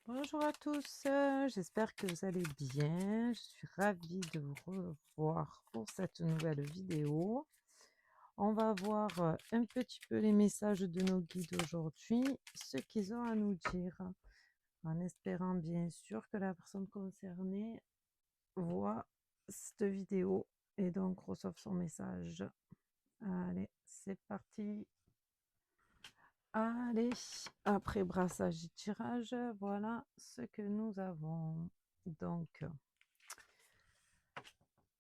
Bonjour à tous, j'espère que vous allez bien. Je suis ravie de vous revoir pour cette nouvelle vidéo. On va voir un petit peu les messages de nos guides aujourd'hui, ce qu'ils ont à nous dire, en espérant bien sûr que la personne concernée voit cette vidéo et donc reçoive son message. Allez, c'est parti. Allez, après brassage et tirage, voilà ce que nous avons. Donc,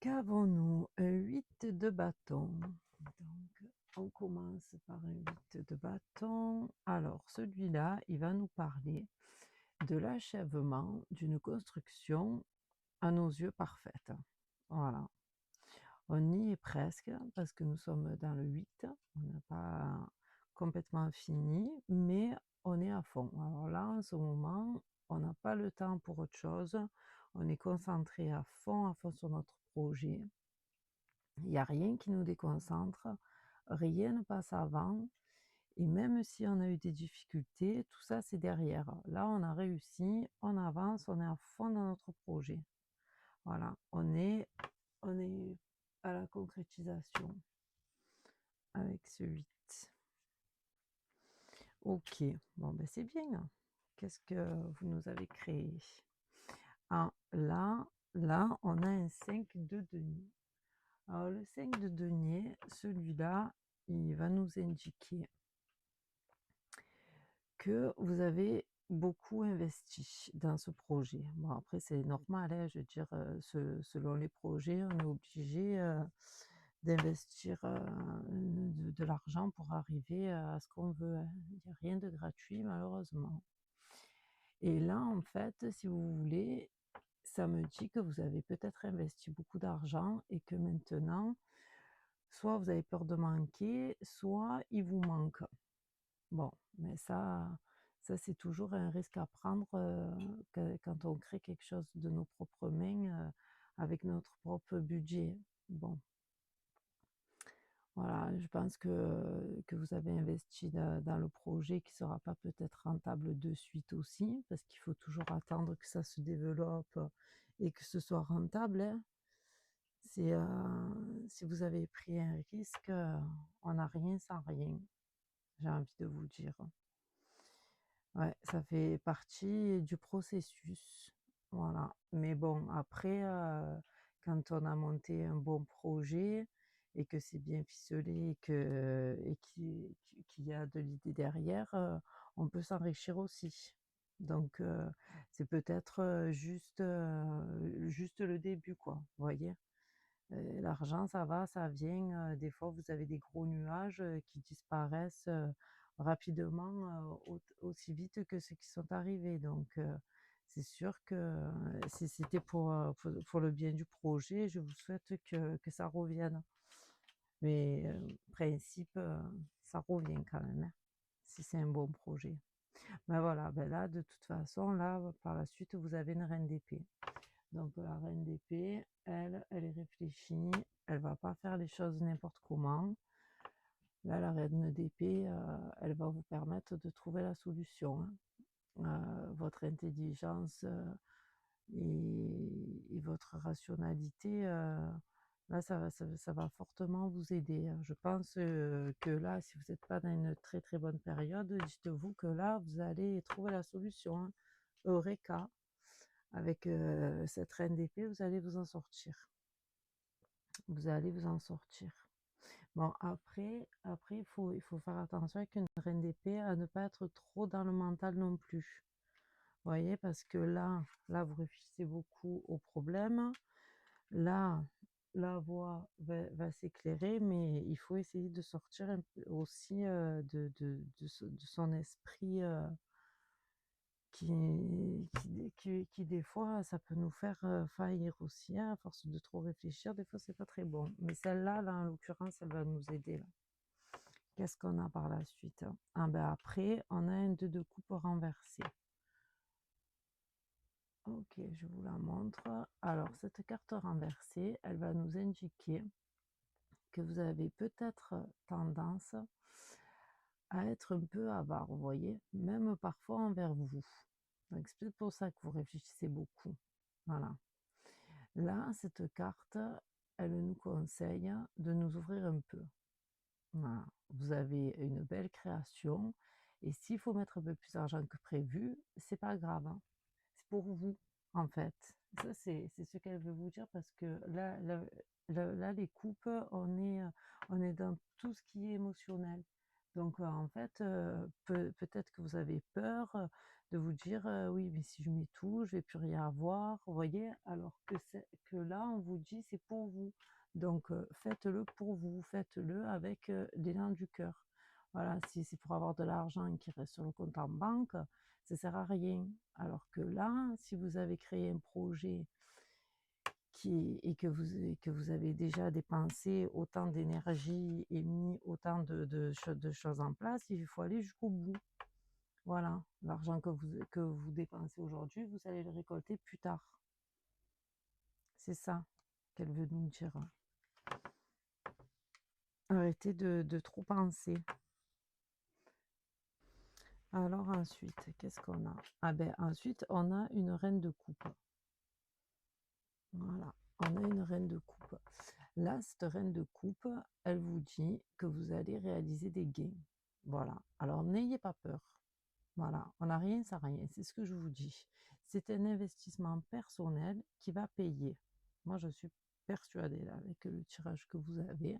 qu'avons-nous? Un 8 de bâton. Donc, on commence par un 8 de bâton. Alors, celui-là, il va nous parler de l'achèvement d'une construction à nos yeux parfaite. Voilà. On y est presque parce que nous sommes dans le 8. On n'a pas complètement fini, mais on est à fond. Alors là, en ce moment, on n'a pas le temps pour autre chose. On est concentré à fond sur notre projet. Il n'y a rien qui nous déconcentre, rien ne passe avant. Et même si on a eu des difficultés, tout ça c'est derrière. Là, on a réussi, on avance, on est à fond dans notre projet. Voilà, on est à la concrétisation avec ce 8. Ok, bon ben c'est bien. Qu'est-ce que vous nous avez créé? Ah, là, on a un 5 de denier. Alors le 5 de denier, celui-là, il va nous indiquer que vous avez beaucoup investi dans ce projet. Bon, après, c'est normal, hein, je veux dire, selon les projets, on est obligé d'investir de l'argent pour arriver à ce qu'on veut, hein. Il n'y a rien de gratuit, malheureusement. Et là, en fait, si vous voulez, ça me dit que vous avez peut-être investi beaucoup d'argent et que maintenant, soit vous avez peur de manquer, soit il vous manque. Bon, mais ça c'est toujours un risque à prendre quand on crée quelque chose de nos propres mains avec notre propre budget. Bon, voilà, je pense que vous avez investi dans le projet qui ne sera pas peut-être rentable de suite aussi, parce qu'il faut toujours attendre que ça se développe et que ce soit rentable, hein. Si vous avez pris un risque, on n'a rien sans rien, j'ai envie de vous dire. Ouais, ça fait partie du processus. Voilà. Mais bon, après, quand on a monté un bon projet et que c'est bien ficelé qu'il y a de l'idée derrière, on peut s'enrichir aussi. Donc, c'est peut-être juste le début, quoi. Vous voyez? L'argent, ça va, ça vient. Des fois, vous avez des gros nuages qui disparaissent rapidement, aussi vite que ceux qui sont arrivés. Donc, c'est sûr que si c'était pour le bien du projet, je vous souhaite que ça revienne. Mais principe, ça revient quand même, hein, si c'est un bon projet. Ben voilà, ben là, de toute façon, là, par la suite, vous avez une reine d'épée. Donc la reine d'épée, elle est réfléchie, elle va pas faire les choses n'importe comment. Là, la reine d'épée, elle va vous permettre de trouver la solution, hein. Votre intelligence et votre rationalité, là, ça va fortement vous aider, hein. Je pense que là, si vous n'êtes pas dans une très très bonne période, dites-vous que là, vous allez trouver la solution, hein. Eureka! Avec cette reine d'épée, vous allez vous en sortir. Vous allez vous en sortir. Bon, après il faut faire attention avec une reine d'épée à ne pas être trop dans le mental non plus. Vous voyez, parce que là, vous réfléchissez beaucoup aux problèmes. Là, la voie va s'éclairer, mais il faut essayer de sortir un peu aussi de son esprit qui des fois, ça peut nous faire faillir aussi, hein, à force de trop réfléchir. Des fois, c'est pas très bon. Mais celle-là, là, en l'occurrence, elle va nous aider, là. Qu'est-ce qu'on a par la suite? Ah ben après, on a un 2 de coupe renversé. Ok, je vous la montre. Alors, cette carte renversée, elle va nous indiquer que vous avez peut-être tendance à être un peu avare, vous voyez, même parfois envers vous. Donc c'est peut-être pour ça que vous réfléchissez beaucoup. Voilà. Là, cette carte, elle nous conseille de nous ouvrir un peu. Voilà. Vous avez une belle création et s'il faut mettre un peu plus d'argent que prévu, c'est pas grave, hein. C'est pour vous, en fait. Ça, c'est ce qu'elle veut vous dire parce que là, les coupes, on est dans tout ce qui est émotionnel. Donc, en fait, peut-être que vous avez peur de vous dire, oui, mais si je mets tout, je vais plus rien avoir, vous voyez, alors que là, on vous dit, c'est pour vous. Donc, faites-le pour vous, faites-le avec l'élan du cœur. Voilà, si c'est pour avoir de l'argent qui reste sur le compte en banque, ça sert à rien. Alors que là, si vous avez créé un projet et que vous avez déjà dépensé autant d'énergie et mis autant de choses en place, il faut aller jusqu'au bout. Voilà, l'argent que vous dépensez aujourd'hui, vous allez le récolter plus tard. C'est ça qu'elle veut nous dire. Arrêtez de trop penser. Alors ensuite, qu'est-ce qu'on a? Ah ben ensuite, on a une reine de coupe. Voilà, on a une reine de coupe. Là, cette reine de coupe, elle vous dit que vous allez réaliser des gains. Voilà. Alors, n'ayez pas peur. Voilà. On n'a rien sans rien. C'est ce que je vous dis. C'est un investissement personnel qui va payer. Moi, je suis persuadée, là, avec le tirage que vous avez.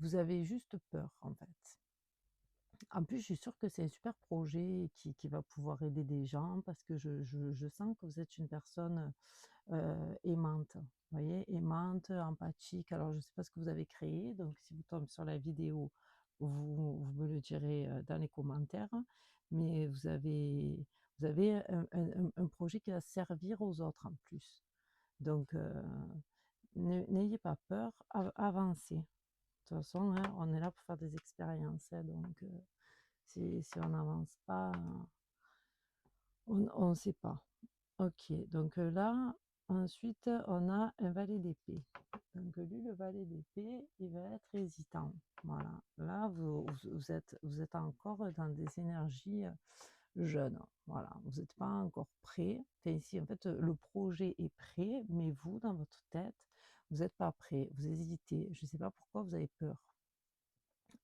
Vous avez juste peur, en fait. En plus, je suis sûre que c'est un super projet qui va pouvoir aider des gens parce que je sens que vous êtes une personne aimante. Vous voyez, aimante, empathique. Alors, je ne sais pas ce que vous avez créé, donc si vous tombez sur la vidéo, vous me le direz dans les commentaires. Mais vous avez un projet qui va servir aux autres en plus. Donc, n'ayez pas peur, avancez. De toute façon, hein, on est là pour faire des expériences. Hein, donc, si on n'avance pas, on ne sait pas. Ok, donc là, ensuite, on a un valet d'épée. Donc lui, le valet d'épée, il va être hésitant. Voilà, là, vous êtes encore dans des énergies jeunes. Voilà, vous n'êtes pas encore prêt. Enfin, ici, en fait, le projet est prêt, mais vous, dans votre tête, vous n'êtes pas prêt. Vous hésitez. Je ne sais pas pourquoi vous avez peur.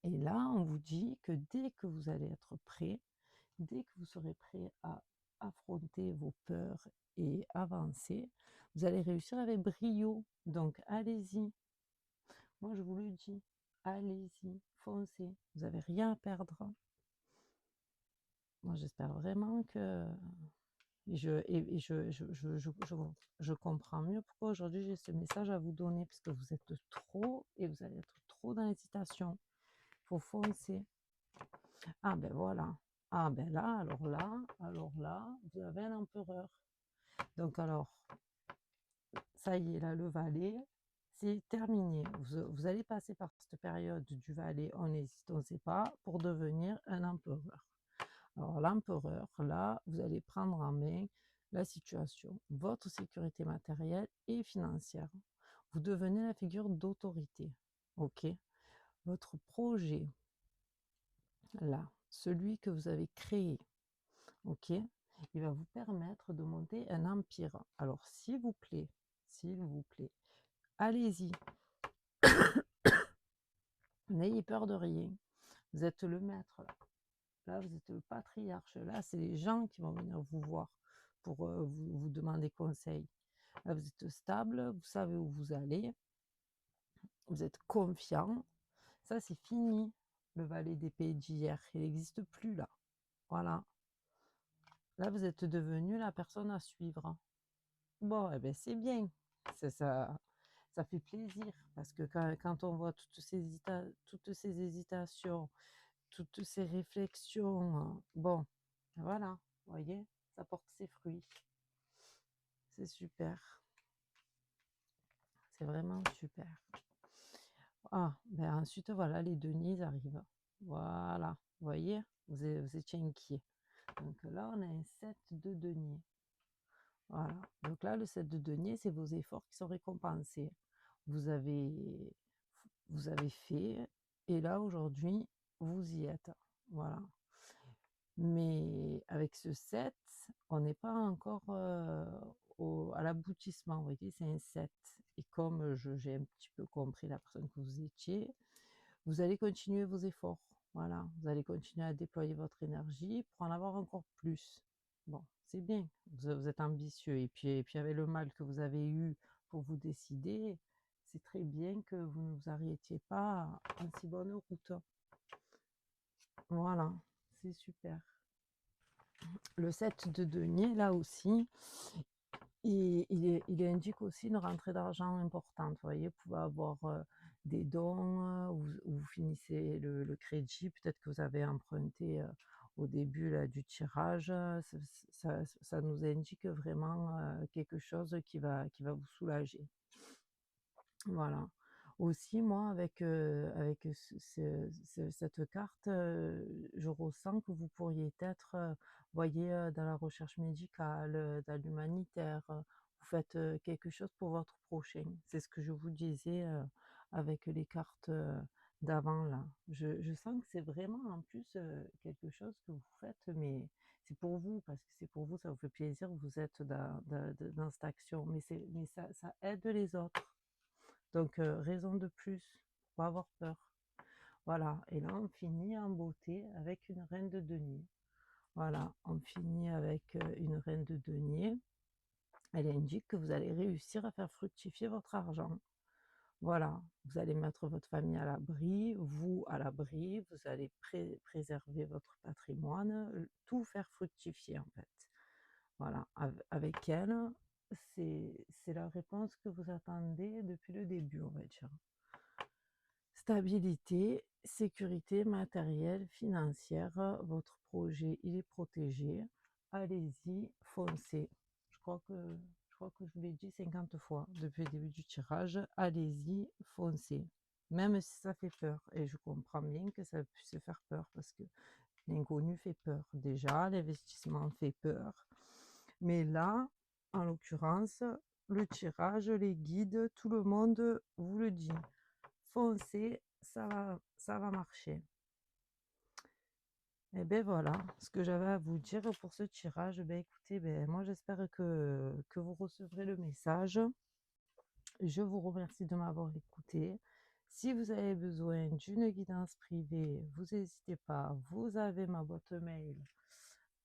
Et là, on vous dit que dès que vous allez être prêt, dès que vous serez prêt à affronter vos peurs et avancer, vous allez réussir avec brio. Donc, allez-y. Moi, je vous le dis. Allez-y, foncez. Vous n'avez rien à perdre. Moi, j'espère vraiment que je comprends mieux pourquoi aujourd'hui j'ai ce message à vous donner, parce que vous êtes trop et vous allez être trop dans l'hésitation. Il faut foncer. Ah ben voilà. Ah ben alors là, vous avez un empereur. Donc alors, ça y est, là, le valet, c'est terminé. Vous allez passer par cette période du valet, on n'hésite, on ne sait pas, pour devenir un empereur. Alors l'empereur, là, vous allez prendre en main la situation, votre sécurité matérielle et financière. Vous devenez la figure d'autorité. OK? Votre projet, là, celui que vous avez créé, OK? Il va vous permettre de monter un empire. Alors, s'il vous plaît, allez-y. N'ayez peur de rien. Vous êtes le maître là. Là, vous êtes le patriarche. Là, c'est les gens qui vont venir vous voir pour vous demander conseil. Là, vous êtes stable, vous savez où vous allez, vous êtes confiant. Ça, c'est fini. Le valet d'épée d'hier, il n'existe plus là. Voilà. Là, vous êtes devenu la personne à suivre. Bon, eh ben, c'est bien. C'est ça. Ça fait plaisir parce que quand on voit toutes ces hésitations, toutes ces réflexions, bon, voilà, vous voyez, ça porte ses fruits. C'est super. C'est vraiment super. Ah, ben ensuite, voilà, les deniers arrivent. Voilà, vous voyez, vous étiez inquiet. Donc là, on a un 7 de deniers. Voilà. Donc là, le 7 de denier, c'est vos efforts qui sont récompensés. Vous avez, vous avez fait, et là, aujourd'hui, vous y êtes. Voilà. Mais avec ce 7, on n'est pas encore à l'aboutissement. Vous voyez, c'est un 7. Et comme j'ai un petit peu compris la personne que vous étiez, vous allez continuer vos efforts. Voilà, vous allez continuer à déployer votre énergie pour en avoir encore plus. Bon, c'est bien, vous êtes ambitieux. Et puis avec le mal que vous avez eu pour vous décider, c'est très bien que vous ne vous arrêtiez pas en si bonne route. Voilà, c'est super. Le 7 de denier, là aussi, il indique aussi une rentrée d'argent importante. Vous voyez, vous pouvez avoir des dons, où vous finissez le crédit, peut-être que vous avez emprunté au début là, du tirage. Ça nous indique vraiment quelque chose qui va vous soulager. Voilà. Aussi, moi, avec cette carte, je ressens que vous pourriez être, voyez, dans la recherche médicale, dans l'humanitaire, vous faites quelque chose pour votre prochain. C'est ce que je vous disais avec les cartes d'avant là. Je sens que c'est vraiment en plus quelque chose que vous faites, mais c'est pour vous, parce que c'est pour vous, ça vous fait plaisir, vous êtes dans cette action, mais ça aide les autres. Donc, raison de plus pour pas avoir peur. Voilà, et là, on finit en beauté avec une reine de denier. Voilà, on finit avec une reine de denier. Elle indique que vous allez réussir à faire fructifier votre argent. Voilà, vous allez mettre votre famille à l'abri, vous à l'abri, vous allez préserver votre patrimoine, tout faire fructifier en fait. Voilà, avec elle, c'est la réponse que vous attendez depuis le début, on va dire. Stabilité, sécurité matérielle, financière, votre projet, il est protégé. Allez-y, foncez. Je crois que je vous l'ai dit 50 fois depuis le début du tirage. Allez-y, foncez. Même si ça fait peur. Et je comprends bien que ça puisse faire peur parce que l'inconnu fait peur. Déjà, l'investissement fait peur. Mais là, en l'occurrence, le tirage, les guides, tout le monde vous le dit. Foncez, ça va marcher. Et ben voilà, ce que j'avais à vous dire pour ce tirage. Ben écoutez, ben moi j'espère que vous recevrez le message. Je vous remercie de m'avoir écouté. Si vous avez besoin d'une guidance privée, vous n'hésitez pas, vous avez ma boîte mail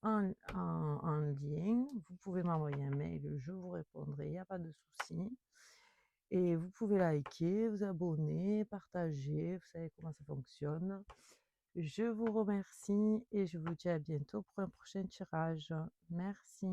en lien. Vous pouvez m'envoyer un mail, je vous répondrai, il n'y a pas de souci. Et vous pouvez liker, vous abonner, partager, vous savez comment ça fonctionne. Je vous remercie et je vous dis à bientôt pour un prochain tirage. Merci.